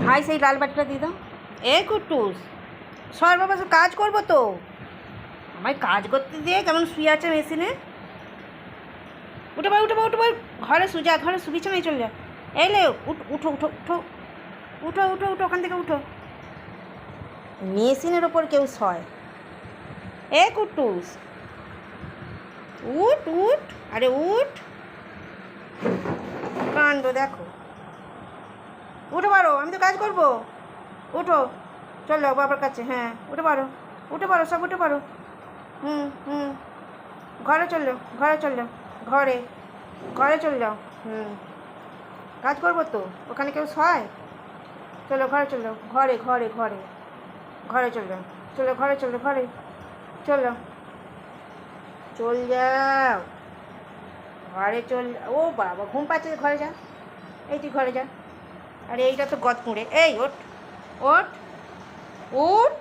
High সেই লাল বাটিটা দিয়ে দাও। এ কুট্টুস সর বাবা, কাজ করবো তো। আমায় কাজ করতে দিয়ে কেমন শুয়ে আছে মেশিনে। উঠে পড় উঠে পড় উঠে পড়, ঘরে সুজা, ঘরে বিছানায় চলে যা। এলে উঠো উঠো উঠো উঠো উঠো উঠো উঠো, ওখান থেকে উঠো। মেশিনের ওপর কেউ শয়। এ কুট্টুস উঠ উঠ, আরে উঠ, কাণ্ড দেখো। উঠে পারো, আমি তো কাজ করবো। উঠো, চল যাও বাবার কাছে। হ্যাঁ উঠে পারো, উঠে পারো, সব উঠে পারো। হুম হুম, ঘরে চল যাও, ঘরে চল যাও, ঘরে ঘরে চলে যাও। কাজ করবো তো, ওখানে কেউ শয়। চলো ঘরে চল যাও, ঘরে ঘরে ঘরে ঘরে চল যাও, চলো ঘরে চলো, ঘরে চলো, চল যাও ঘরে চল। ও বাবা ঘুম পাচ্ছে, ঘরে যা। এই তুই ঘরে যা। আরে এইটা তো গদ কুঁড়ে। এই ওঠ ওঠ উঠ।